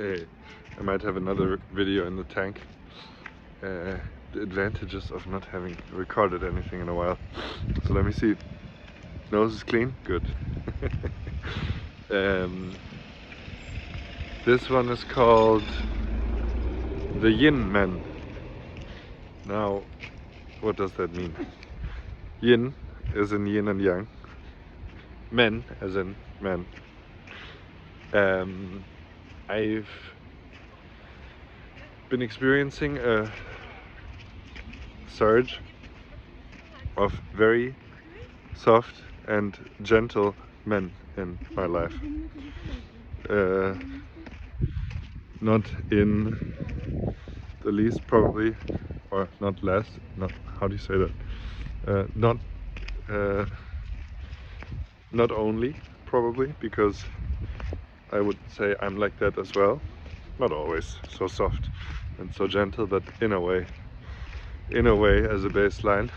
Hey, I might have another video in the tank. The advantages of not having recorded anything in a while. So let me see. Nose is clean? Good. This one is called the Yin Men. Now, what does that mean? Yin is in Yin and Yang. Men as in men. I've been experiencing a surge of very soft and gentle men in my life. Not in the least probably, or not less, not, how do you say that? Not only probably, because I would say I'm like that as well. Not always so soft and so gentle, but in a way as a baseline.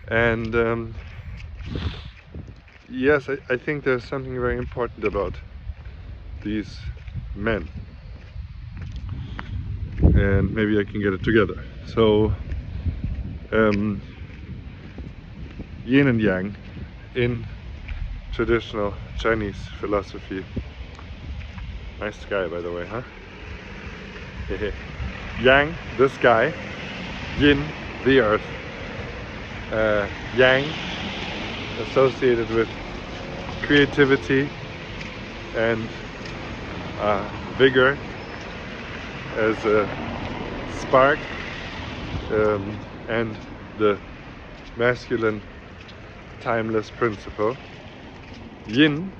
And yes, I think there's something very important about these men, and maybe I can get it together. So Yin and Yang in traditional Chinese philosophy. Nice sky, by the way, huh? Yang, the sky. Yin, the earth. Yang, associated with creativity and vigor as a spark, and the masculine timeless principle. Yin,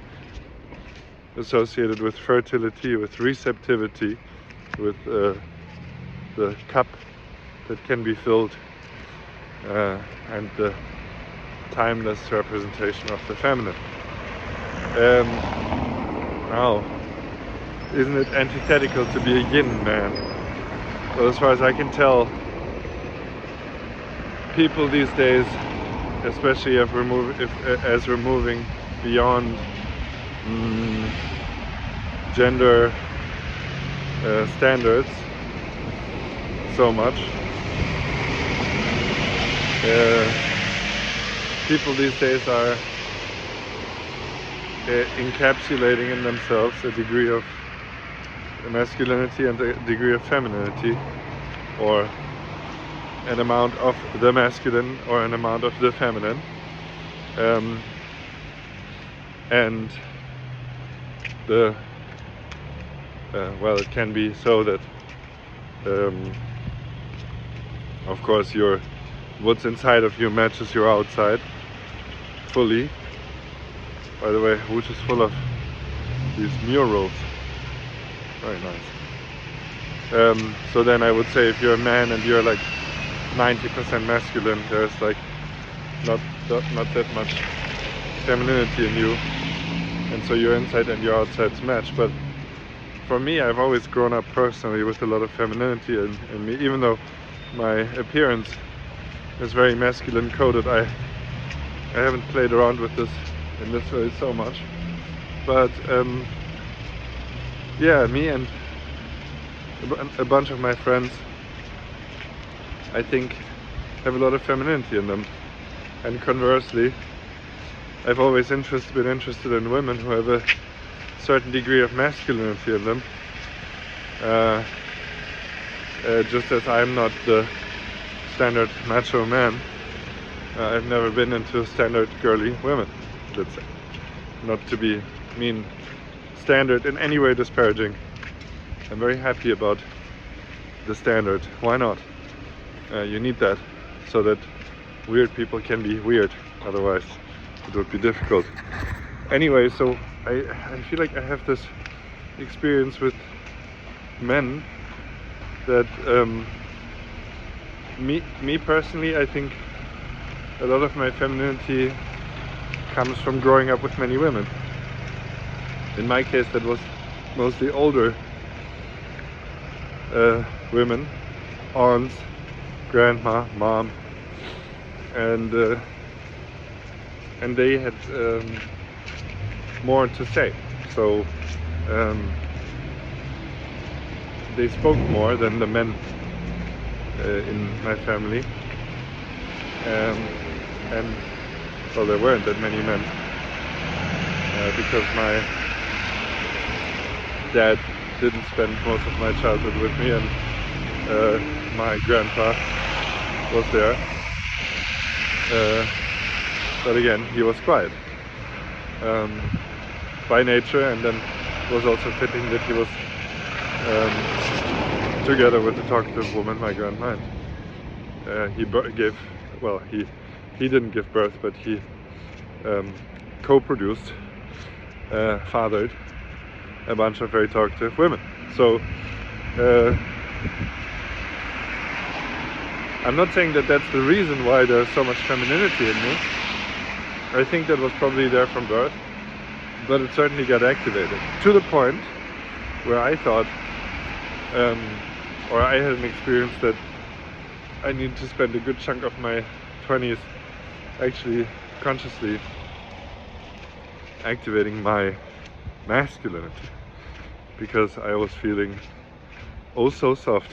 associated with fertility, with receptivity, with the cup that can be filled, and the timeless representation of the feminine. Now, isn't it antithetical to be a yin man? Well, as far as I can tell, people these days, especially as we're moving beyond gender standards so much, people these days are encapsulating in themselves a degree of masculinity and a degree of femininity, or an amount of the masculine or an amount of the feminine, and the well, it can be so that of course what's inside of you matches your outside fully. By the way, which is full of these murals, very nice. So then I would say if you're a man and you're like 90% masculine, there's like not that much femininity in you, and so your inside and your outsides match. But for me, I've always grown up personally with a lot of femininity in me, even though my appearance is very masculine coded. I haven't played around with this in this way so much, but yeah, me and a bunch of my friends, I think, have a lot of femininity in them. And conversely, I've always been interested in women who have a certain degree of masculinity in them, just as I'm not the standard macho man. I've never been into standard girly women, let's say. Not to be mean standard in any way disparaging. I'm very happy about the standard. Why not? You need that so that weird people can be weird, otherwise it would be difficult. Anyway, so I feel like I have this experience with men that me personally, I think a lot of my femininity comes from growing up with many women. In my case, that was mostly older women, aunts, grandma, mom, and they had more to say. So they spoke more than the men in my family, and well, there weren't that many men because my dad didn't spend most of my childhood with me, and my grandpa was there, but again, he was quiet by nature, and then it was also fitting that he was together with the talkative woman, my grandma. And he didn't give birth, but he co-produced, fathered a bunch of very talkative women. So I'm not saying that that's the reason why there's so much femininity in me. I think that was probably there from birth, but it certainly got activated to the point where I thought, or I had an experience that I need to spend a good chunk of my 20s actually consciously activating my masculinity, because I was feeling oh so soft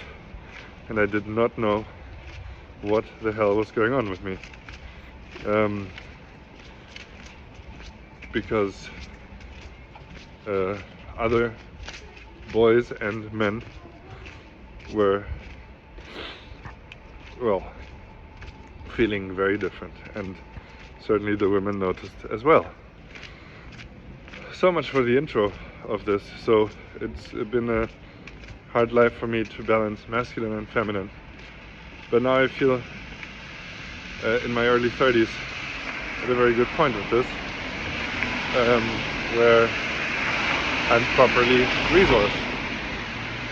and I did not know what the hell was going on with me, because other boys and men were, well, feeling very different, and certainly the women noticed as well. So much for the intro of this. So it's been a hard life for me to balance masculine and feminine, but now I feel in my early 30s at a very good point with this, where I'm properly resourced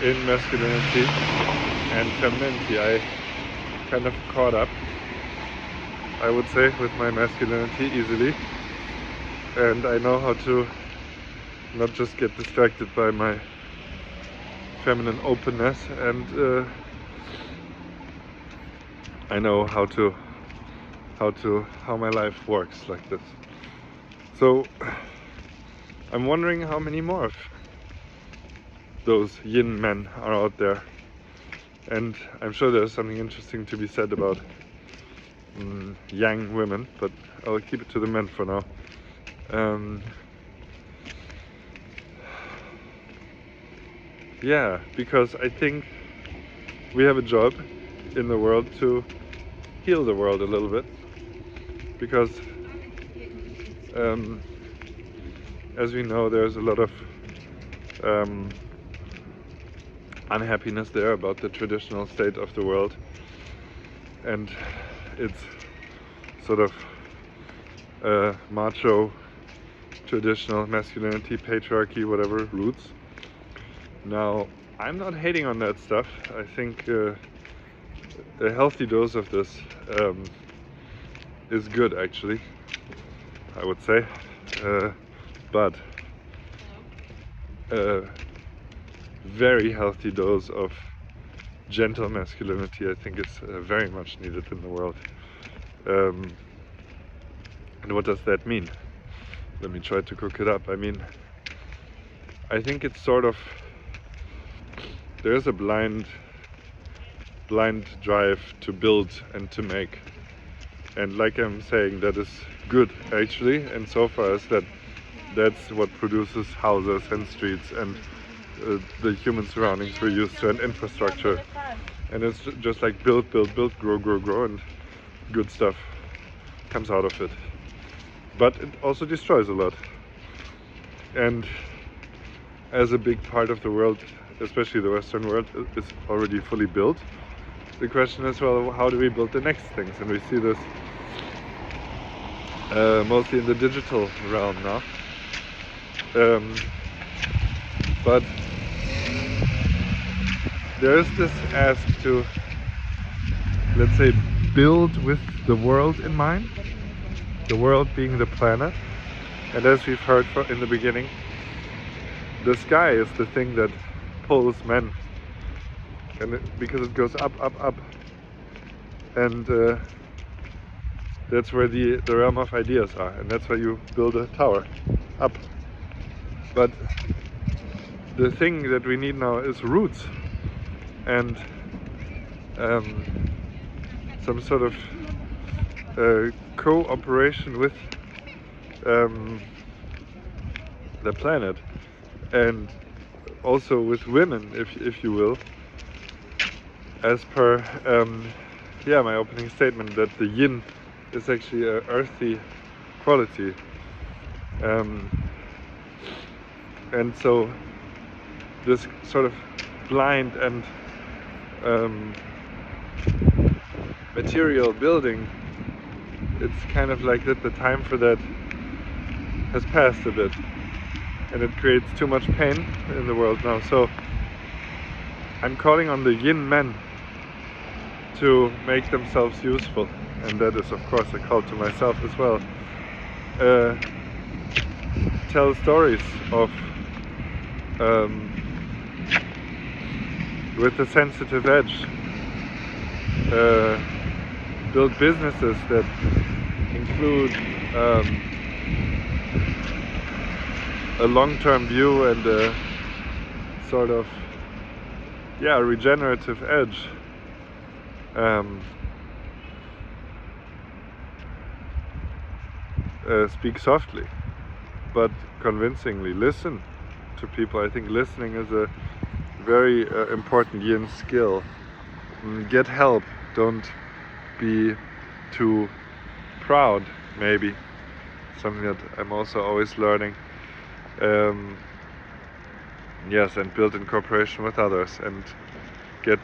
in masculinity and femininity. I kind of caught up, I would say, with my masculinity easily, and I know how to not just get distracted by my feminine openness, and I know how my life works like this. So I'm wondering how many more of those yin men are out there, and I'm sure there's something interesting to be said about yang women, but I'll keep it to the men for now. Yeah, because I think we have a job in the world to heal the world a little bit, because as we know, there's a lot of unhappiness there about the traditional state of the world, and its sort of macho, traditional masculinity, patriarchy, whatever, roots. Now, I'm not hating on that stuff. I think a healthy dose of this is good, actually, I would say, but a very healthy dose of gentle masculinity, I think, is very much needed in the world. And what does that mean? Let me try to cook it up. I mean, I think it's sort of, there's a blind drive to build and to make, and like I'm saying, that is good actually, and so far as that's what produces houses and streets and the human surroundings we're used to, and infrastructure, and it's just like build, grow, and good stuff comes out of it. But it also destroys a lot, and as a big part of the world, especially the Western world, is already fully built, the question is, well, how do we build the next things? And we see this mostly in the digital realm now, but there is this ask to, let's say, build with the world in mind, the world being the planet. And as we've heard in the beginning, the sky is the thing that pulls men, and because it goes up, and that's where the realm of ideas are, and that's where you build a tower, up. But the thing that we need now is roots, and some sort of cooperation with the planet, and also with women, if you will, as per my opening statement, that the yin is actually an earthy quality, and so this sort of blind and material building, it's kind of like that the time for that has passed a bit, and it creates too much pain in the world now. So I'm calling on the Yin Men to make themselves useful, and that is of course a call to myself as well. Tell stories of with a sensitive edge, build businesses that include a long-term view and a sort of regenerative edge. Speak softly but convincingly. Listen to people. I think listening is a very important yin skill. Get help. Don't be too proud, maybe. Something that I'm also always learning. Yes, and build in cooperation with others, and get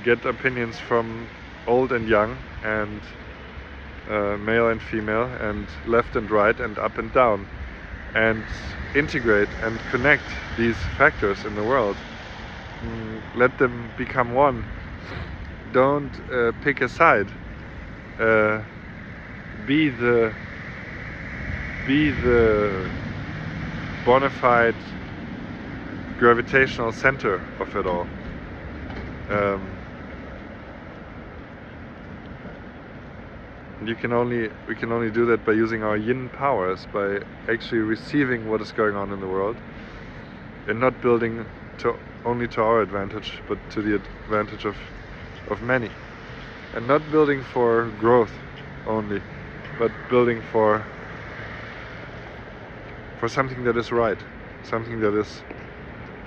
get opinions from old and young, and male and female, and left and right, and up and down, and integrate and connect these factors in the world. Let them become one. Don't pick a side. Be the bona fide gravitational center of it all. We can only do that by using our yin powers, by actually receiving what is going on in the world, and not building only to our advantage, but to the advantage of many, and not building for growth only, but building for something that is right, something that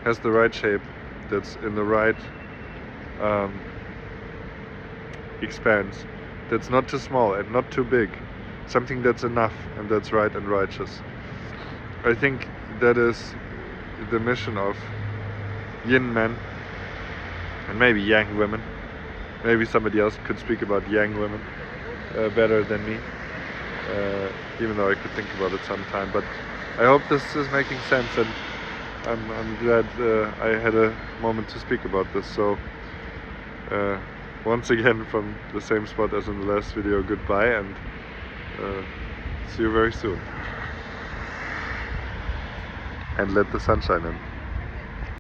has the right shape, that's in the right expanse, that's not too small and not too big, something that's enough and that's right and righteous. I think that is the mission of Yin Men, and maybe Yang women. Maybe somebody else could speak about Yang women better than me, even though I could think about it sometime. But I hope this is making sense, and I'm glad I had a moment to speak about this. So once again, from the same spot as in the last video, goodbye, and see you very soon. And let the sunshine in.